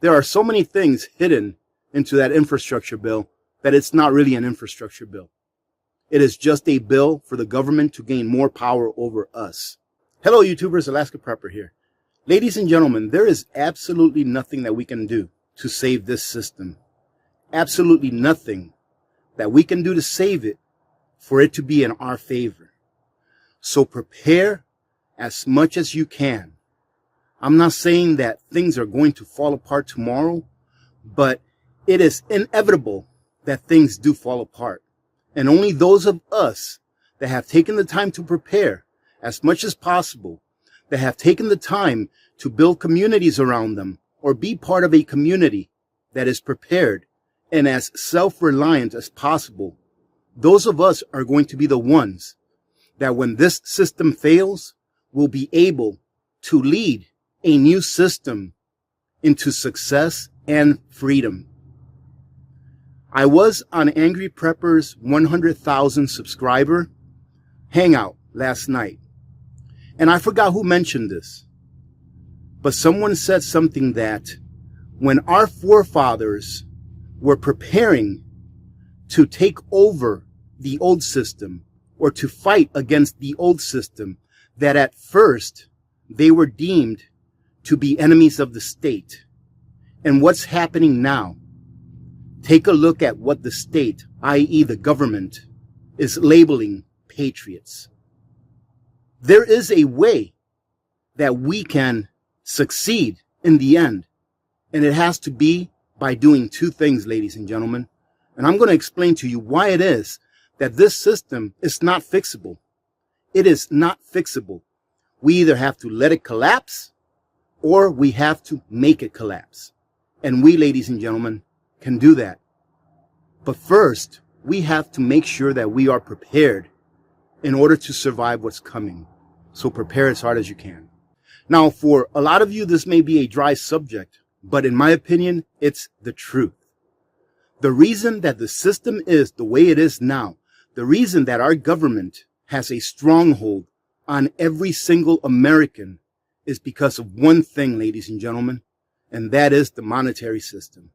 There are so many things hidden into that infrastructure bill that it's not really an infrastructure bill. It is just a bill for the government to gain more power over us. Hello, YouTubers, Alaska Prepper here. Ladies and gentlemen, there is absolutely nothing that we can do to save this system. Absolutely nothing that we can do to save it for it to be in our favor. So prepare as much as you can. I'm not saying that things are going to fall apart tomorrow, but it is inevitable that things do fall apart. And only those of us that have taken the time to prepare as much as possible, that have taken the time to build communities around them or be part of a community that is prepared and as self-reliant as possible, those of us are going to be the ones that when this system fails, will be able to lead a new system into success and freedom. I was on Angry Prepper's 100,000 subscriber hangout last night, and I forgot who mentioned this, but someone said something that when our forefathers were preparing to take over the old system or to fight against the old system, that at first they were deemed to be enemies of the state. And what's happening now? Take a look at what the state, i.e. the government, is labeling patriots. There is a way that we can succeed in the end, and it has to be by doing two things, ladies and gentlemen. And I'm going to explain to you why it is that this system is not fixable. It is not fixable. We either have to let it collapse or we have to make it collapse. And we, ladies and gentlemen, can do that. But first, we have to make sure that we are prepared in order to survive what's coming. So prepare as hard as you can. Now, for a lot of you, this may be a dry subject, but in my opinion, it's the truth. The reason that the system is the way it is now, the reason that our government has a stronghold on every single American is because of one thing, ladies and gentlemen, and that is the monetary system.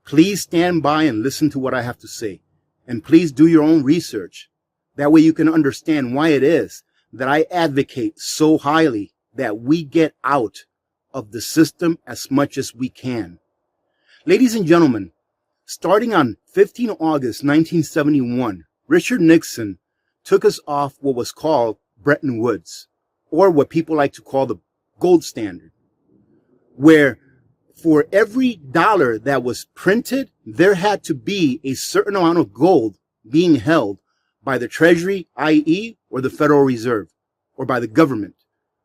Please stand by and listen to what I have to say, and please do your own research. That way you can understand why it is that I advocate so highly that we get out of the system as much as we can. Ladies and gentlemen, starting on 15 August 1971, Richard Nixon took us off what was called Bretton Woods, or what people like to call the gold standard, where for every dollar that was printed, there had to be a certain amount of gold being held by the Treasury, i.e., or the Federal Reserve, or by the government.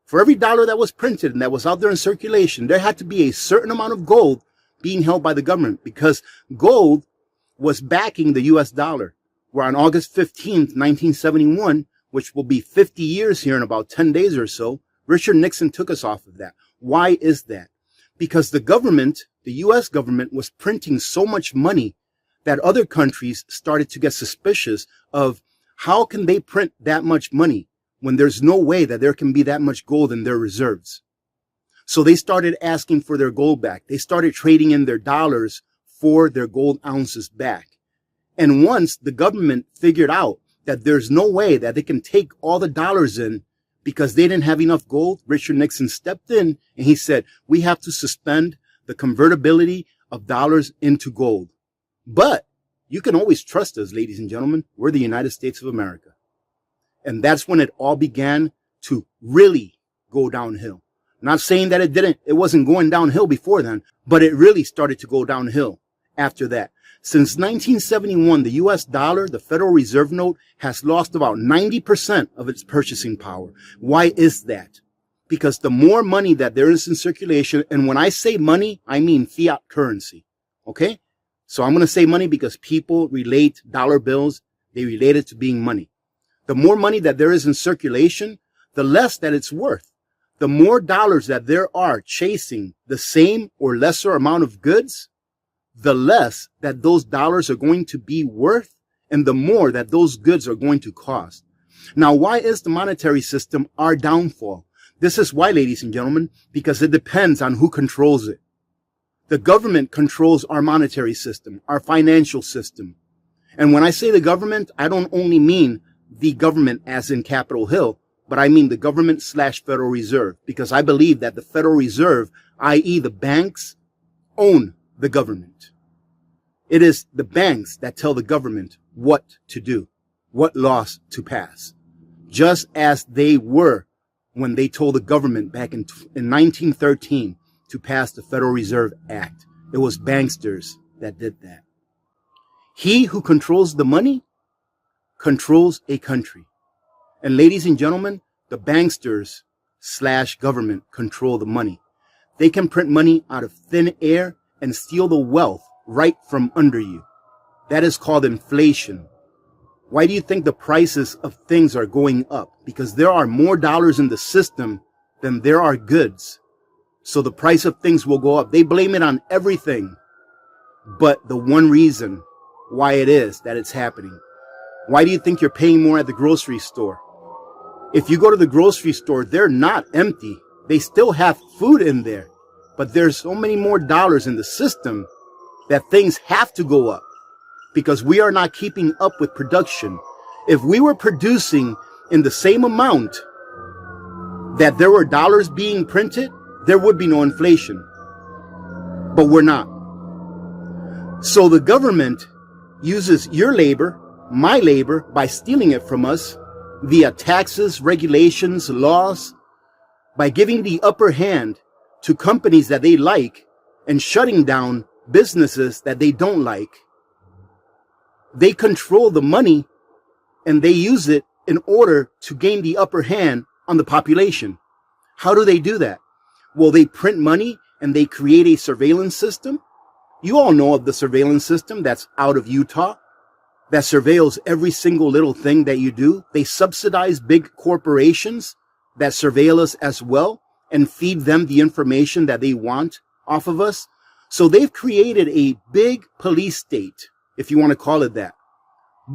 For every dollar that was printed and that was out there in circulation, there had to be a certain amount of gold being held by the government, because gold was backing the U.S. dollar. Where on August 15th, 1971, which will be 50 years here in about 10 days or so, Richard Nixon took us off of that. Why is that? Because the government, the U.S. government, was printing so much money that other countries started to get suspicious of how can they print that much money when there's no way that there can be that much gold in their reserves. So they started asking for their gold back. They started trading in their dollars for their gold ounces back. And once the government figured out that there's no way that they can take all the dollars in because they didn't have enough gold, Richard Nixon stepped in and he said, we have to suspend the convertibility of dollars into gold. But you can always trust us, ladies and gentlemen. We're the United States of America. And that's when it all began to really go downhill. Not saying that it wasn't going downhill before then, but it really started to go downhill after that. Since 1971, the U.S. dollar, the Federal Reserve note, has lost about 90% of its purchasing power. Why is that? Because the more money that there is in circulation, and when I say money, I mean fiat currency. Okay? So I'm going to say money because people relate dollar bills, they relate it to being money. The more money that there is in circulation, the less that it's worth. The more dollars that there are chasing the same or lesser amount of goods, the less that those dollars are going to be worth and the more that those goods are going to cost. Now, why is the monetary system our downfall? This is why, ladies and gentlemen, because it depends on who controls it. The government controls our monetary system, our financial system. And when I say the government, I don't only mean the government as in Capitol Hill, but I mean the government / Federal Reserve, because I believe that the Federal Reserve, i.e. the banks, own the government. It is the banks that tell the government what to do, what laws to pass, just as they were when they told the government back in 1913 to pass the Federal Reserve Act. It was banksters that did that. He who controls the money controls a country. And ladies and gentlemen, the banksters / government control the money. They can print money out of thin air and steal the wealth right from under you. That is called inflation. Why do you think the prices of things are going up? Because there are more dollars in the system than there are goods. So the price of things will go up. They blame it on everything but the one reason why it is that it's happening. Why do you think you're paying more at the grocery store? If you go to the grocery store, they're not empty. They still have food in there. But there's so many more dollars in the system that things have to go up because we are not keeping up with production. If we were producing in the same amount that there were dollars being printed, there would be no inflation. But we're not. So the government uses your labor, my labor, by stealing it from us via taxes, regulations, laws, by giving the upper hand to companies that they like and shutting down businesses that they don't like. They control the money and they use it in order to gain the upper hand on the population. How do they do that? Well, they print money and they create a surveillance system. You all know of the surveillance system that's out of Utah that surveils every single little thing that you do. They subsidize big corporations that surveil us as well and feed them the information that they want off of us. So they've created a big police state, if you want to call it that,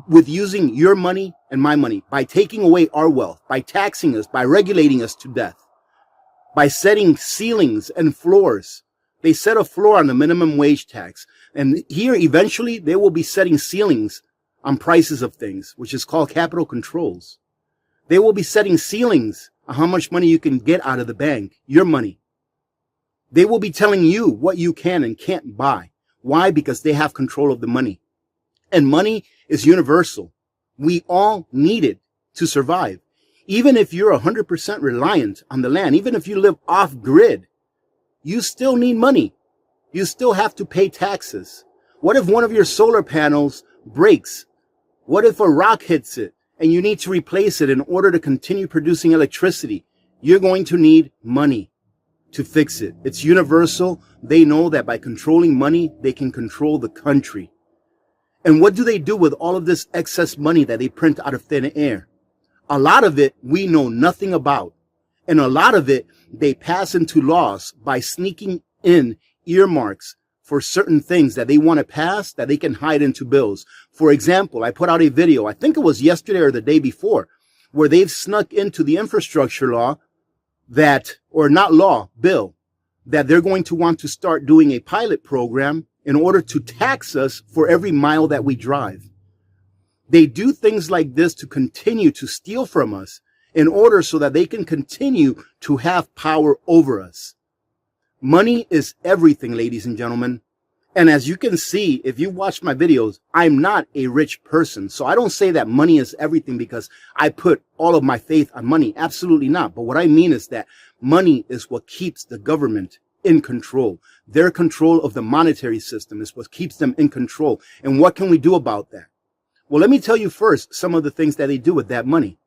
with using your money and my money, by taking away our wealth, by taxing us, by regulating us to death, by setting ceilings and floors. They set a floor on the minimum wage tax. And here, eventually, they will be setting ceilings on prices of things, which is called capital controls. They will be setting ceilings on how much money you can get out of the bank, your money. They will be telling you what you can and can't buy. Why? Because they have control of the money. And money is universal. We all need it to survive. Even if you're 100% reliant on the land, even if you live off grid, you still need money. You still have to pay taxes. What if one of your solar panels breaks? What if a rock hits it and you need to replace it in order to continue producing electricity? You're going to need money to fix it. It's universal. They know that by controlling money, they can control the country. And what do they do with all of this excess money that they print out of thin air? A lot of it we know nothing about. And a lot of it they pass into laws by sneaking in earmarks for certain things that they want to pass that they can hide into bills. For example, I put out a video, I think it was yesterday or the day before, where they've snuck into the infrastructure law that, or not law, bill, that they're going to want to start doing a pilot program in order to tax us for every mile that we drive. They do things like this to continue to steal from us in order so that they can continue to have power over us. Money is everything, ladies and gentlemen. And as you can see, if you watch my videos, I'm not a rich person. So I don't say that money is everything because I put all of my faith on money. Absolutely not. But what I mean is that money is what keeps the government in control. Their control of the monetary system is what keeps them in control. And what can we do about that? Well, let me tell you first some of the things that they do with that money.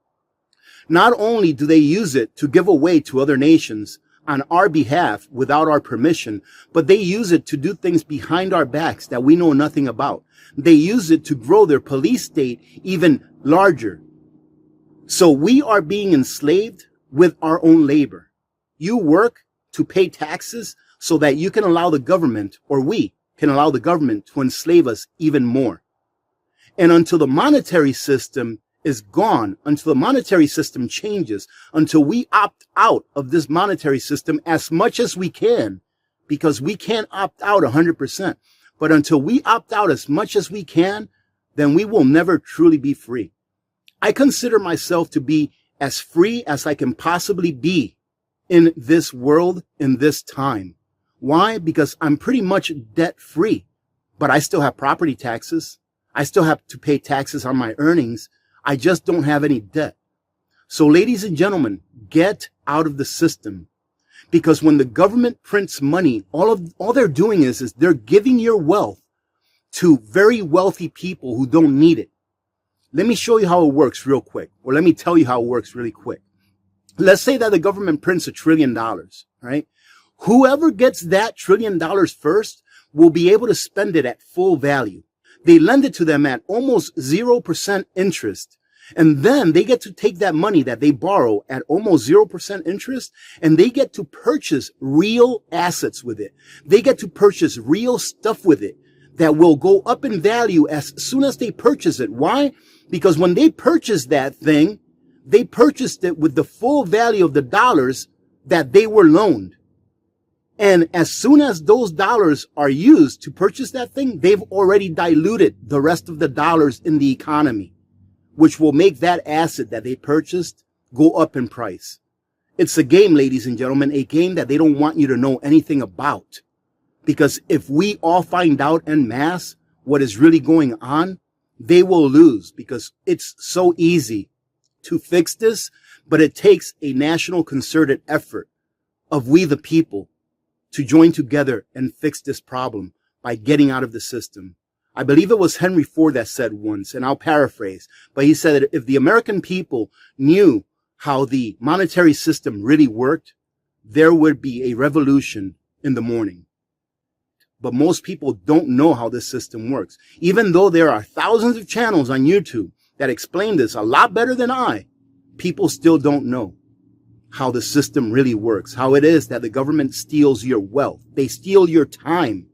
Not only do they use it to give away to other nations on our behalf without our permission, but they use it to do things behind our backs that we know nothing about. They use it to grow their police state even larger. So we are being enslaved with our own labor. You work to pay taxes so that you can allow the government, or we can allow the government to enslave us even more. And until the monetary system is gone, until the monetary system changes, until we opt out of this monetary system as much as we can, because we can't opt out 100%. But until we opt out as much as we can, then we will never truly be free. I consider myself to be as free as I can possibly be in this world, in this time. Why? Because I'm pretty much debt free, but I still have property taxes. I still have to pay taxes on my earnings. I just don't have any debt. So ladies and gentlemen, get out of the system, because when the government prints money, all they're doing is they're giving your wealth to very wealthy people who don't need it. Let me show you how it works real quick, or let me tell you how it works really quick. Let's say that the government prints $1 trillion, right? Whoever gets that $1 trillion first will be able to spend it at full value. They lend it to them at almost 0% interest. And then they get to take that money that they borrow at almost 0% interest, and they get to purchase real assets with it. They get to purchase real stuff with it that will go up in value as soon as they purchase it. Why? Because when they purchased that thing, they purchased it with the full value of the dollars that they were loaned. And as soon as those dollars are used to purchase that thing, they've already diluted the rest of the dollars in the economy, which will make that asset that they purchased go up in price. It's a game, ladies and gentlemen, a game that they don't want you to know anything about. Because if we all find out en masse what is really going on, they will lose, because it's so easy to fix this, but it takes a national concerted effort of we the people to join together and fix this problem by getting out of the system. I believe it was Henry Ford that said once, and I'll paraphrase, but he said that if the American people knew how the monetary system really worked, there would be a revolution in the morning. But most people don't know how this system works. Even though there are thousands of channels on YouTube that explain this a lot better than I, people still don't know how the system really works, how it is that the government steals your wealth. They steal your time.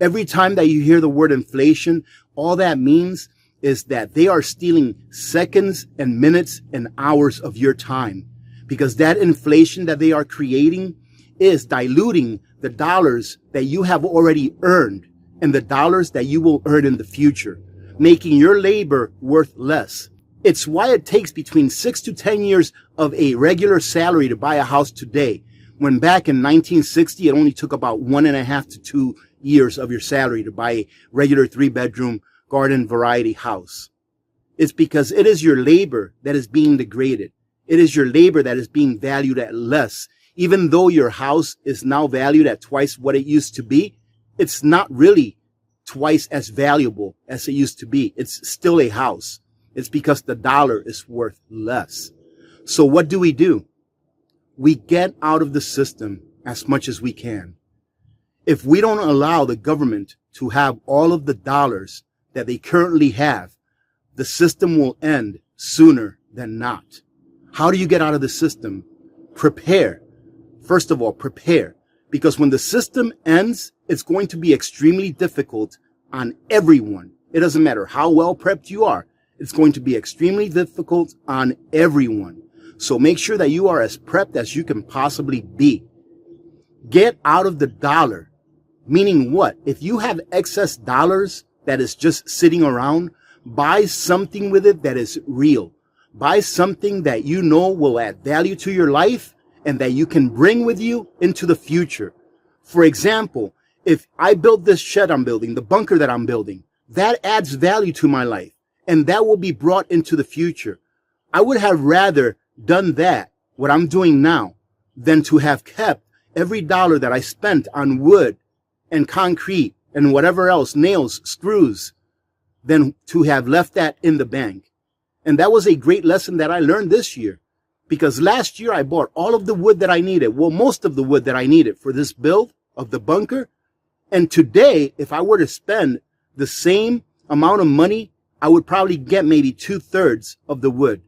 Every time that you hear the word inflation, all that means is that they are stealing seconds and minutes and hours of your time, because that inflation that they are creating is diluting the dollars that you have already earned and the dollars that you will earn in the future, making your labor worth less. It's why it takes between 6 to 10 years of a regular salary to buy a house today, when back in 1960, it only took about 1.5 to 2 years of your salary to buy a regular 3-bedroom garden variety house. It's because it is your labor that is being degraded. It is your labor that is being valued at less. Even though your house is now valued at twice what it used to be, it's not really twice as valuable as it used to be. It's still a house. It's because the dollar is worth less. So what do? We get out of the system as much as we can. If we don't allow the government to have all of the dollars that they currently have, the system will end sooner than not. How do you get out of the system? Prepare. First of all, prepare. Because when the system ends, it's going to be extremely difficult on everyone. It doesn't matter how well prepped you are. It's going to be extremely difficult on everyone. So make sure that you are as prepped as you can possibly be. Get out of the dollar. Meaning what? If you have excess dollars that is just sitting around, buy something with it that is real. Buy something that you know will add value to your life and that you can bring with you into the future. For example, if I build this shed I'm building, the bunker that I'm building, that adds value to my life, and that will be brought into the future. I would have rather done that, what I'm doing now, than to have kept every dollar that I spent on wood and concrete and whatever else, nails, screws, than to have left that in the bank. And that was a great lesson that I learned this year. Because last year I bought all of the wood that I needed. Well, most of the wood that I needed for this build of the bunker. And today, if I were to spend the same amount of money, I would probably get maybe 2/3 of the wood.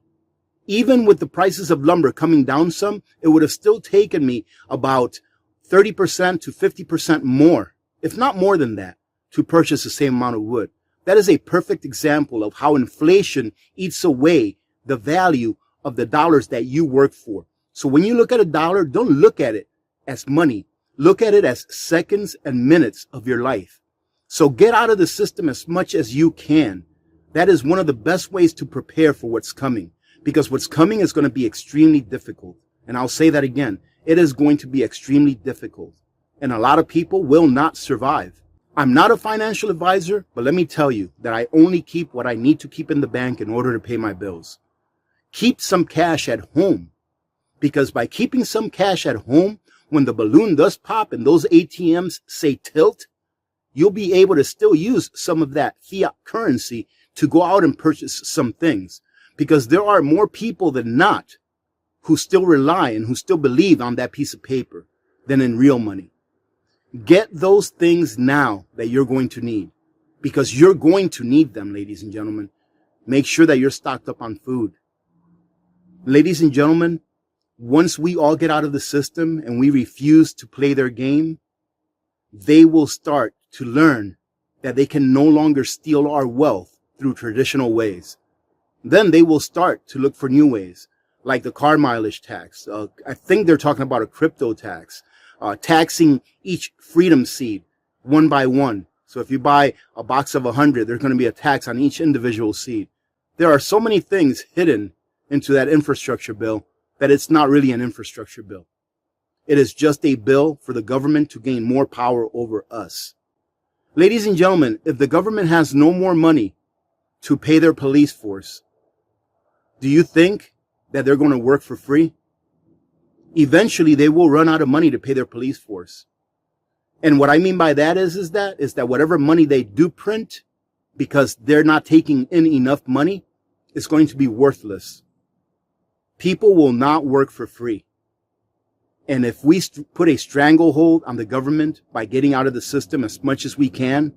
Even with the prices of lumber coming down some, it would have still taken me about 30% to 50% more, if not more than that, to purchase the same amount of wood. That is a perfect example of how inflation eats away the value of the dollars that you work for. So when you look at a dollar, don't look at it as money. Look at it as seconds and minutes of your life. So get out of the system as much as you can. That is one of the best ways to prepare for what's coming, because what's coming is going to be extremely difficult. And I'll say that again. It is going to be extremely difficult. And a lot of people will not survive. I'm not a financial advisor, but let me tell you that I only keep what I need to keep in the bank in order to pay my bills. Keep some cash at home, because by keeping some cash at home, when the balloon does pop and those ATMs say tilt, you'll be able to still use some of that fiat currency to go out and purchase some things, because there are more people than not who still rely and who still believe on that piece of paper than in real money. Get those things now that you're going to need, because you're going to need them, ladies and gentlemen. Make sure that you're stocked up on food. Ladies and gentlemen, once we all get out of the system and we refuse to play their game, they will start to learn that they can no longer steal our wealth through traditional ways. Then they will start to look for new ways, like the car mileage tax. I think they're talking about a crypto tax, taxing each freedom seed one by one. So if you buy a box of 100, there's going to be a tax on each individual seed. There are so many things hidden into that infrastructure bill that it's not really an infrastructure bill. It is just a bill for the government to gain more power over us. Ladies and gentlemen, if the government has no more money to pay their police force, do you think that they're going to work for free? Eventually, they will run out of money to pay their police force. And what I mean by that is that whatever money they do print, because they're not taking in enough money, is going to be worthless. People will not work for free. And if we put a stranglehold on the government by getting out of the system as much as we can,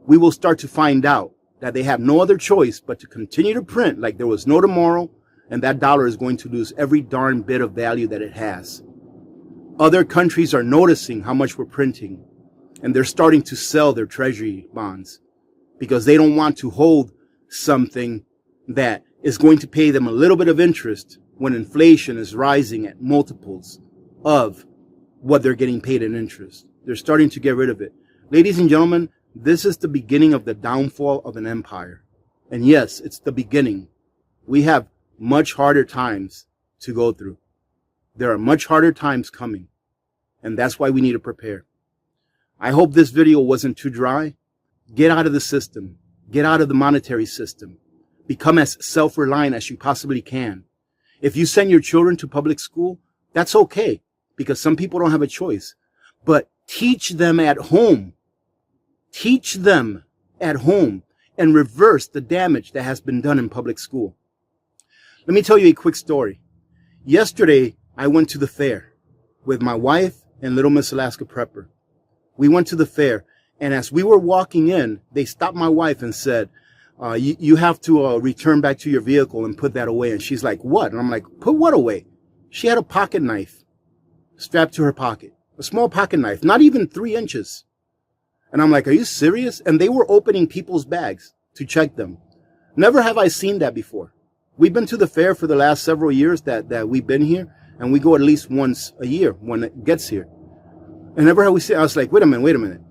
we will start to find out that they have no other choice but to continue to print like there was no tomorrow, and that dollar is going to lose every darn bit of value that it has. Other countries are noticing how much we're printing, and they're starting to sell their treasury bonds because they don't want to hold something that is going to pay them a little bit of interest when inflation is rising at multiples of what they're getting paid in interest. They're starting to get rid of it. Ladies and gentlemen, this is the beginning of the downfall of an empire. And yes, it's the beginning. We have much harder times to go through. There are much harder times coming. And that's why we need to prepare. I hope this video wasn't too dry. Get out of the system. Get out of the monetary system. Become as self-reliant as you possibly can. If you send your children to public school, that's okay, because some people don't have a choice. But teach them at home. Teach them at home and reverse the damage that has been done in public school. Let me tell you a quick story. Yesterday, I went to the fair with my wife and little Miss Alaska Prepper. We went to the fair, and as we were walking in, they stopped my wife and said, you have to return back to your vehicle and put that away. And she's like, what? And I'm like, put what away? She had a pocket knife strapped to her pocket, a small pocket knife, not even 3 inches. And I'm like, are you serious? And they were opening people's bags to check them. Never have I seen that before. We've been to the fair for the last several years that we've been here, and we go at least once a year when it gets here. And never have we seen, I was like, wait a minute.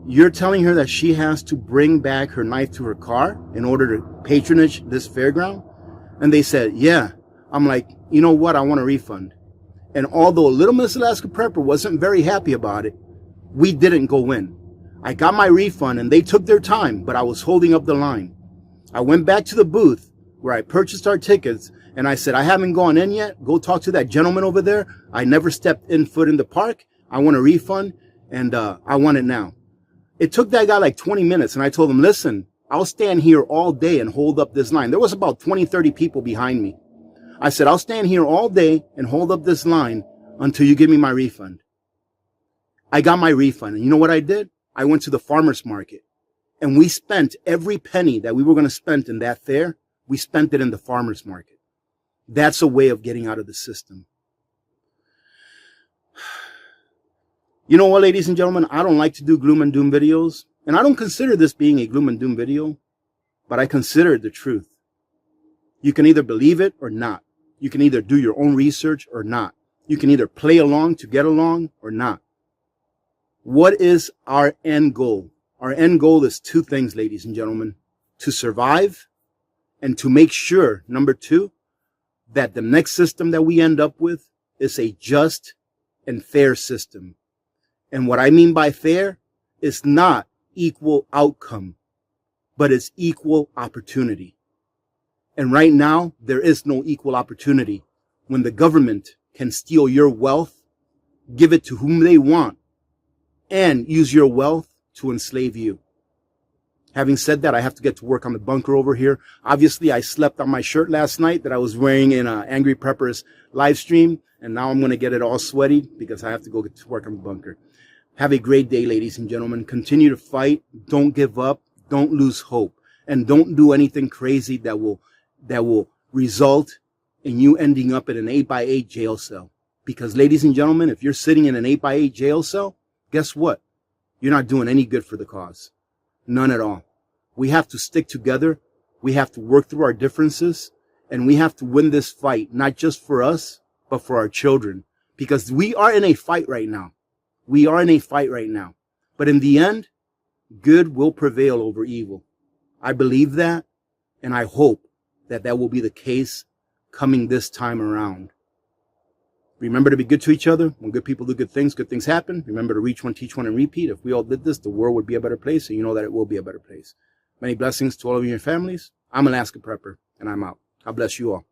You're telling her that she has to bring back her knife to her car in order to patronage this fairground? And they said, yeah. I'm like, you know what? I want a refund. And although little Miss Alaska Prepper wasn't very happy about it, we didn't go in. I got my refund and they took their time, but I was holding up the line. I went back to the booth where I purchased our tickets and I said, I haven't gone in yet. Go talk to that gentleman over there. I never stepped foot in the park. I want a refund and I want it now. It took that guy like 20 minutes and I told him, listen, I'll stand here all day and hold up this line. There was about 20, 30 people behind me. I said, I'll stand here all day and hold up this line until you give me my refund. I got my refund. And you know what I did? I went to the farmer's market and we spent every penny that we were going to spend in that fair. We spent it in the farmer's market. That's a way of getting out of the system. You know what, ladies and gentlemen, I don't like to do gloom and doom videos, and I don't consider this being a gloom and doom video, but I consider it the truth. You can either believe it or not. You can either do your own research or not. You can either play along to get along or not. What is our end goal? Our end goal is two things, ladies and gentlemen: to survive and to make sure, number two, that the next system that we end up with is a just and fair system. And what I mean by fair is not equal outcome, but it's equal opportunity. And right now, there is no equal opportunity when the government can steal your wealth, give it to whom they want, and use your wealth to enslave you. Having said that, I have to get to work on the bunker over here. Obviously, I slept on my shirt last night that I was wearing in Angry Prepper's live stream, and now I'm going to get it all sweaty because I have to go get to work on the bunker. Have a great day, ladies and gentlemen. Continue to fight. Don't give up. Don't lose hope. And don't do anything crazy that will result in you ending up in an 8x8 jail cell. Because, ladies and gentlemen, if you're sitting in an 8x8 jail cell, guess what? You're not doing any good for the cause. None at all. We have to stick together. We have to work through our differences. And we have to win this fight, not just for us, but for our children. Because we are in a fight right now. We are in a fight right now. But in the end, good will prevail over evil. I believe that, and I hope that that will be the case coming this time around. Remember to be good to each other. When good people do good things happen. Remember to reach one, teach one, and repeat. If we all did this, the world would be a better place, and you know that it will be a better place. Many blessings to all of you and your families. I'm Alaska Prepper, and I'm out. God bless you all.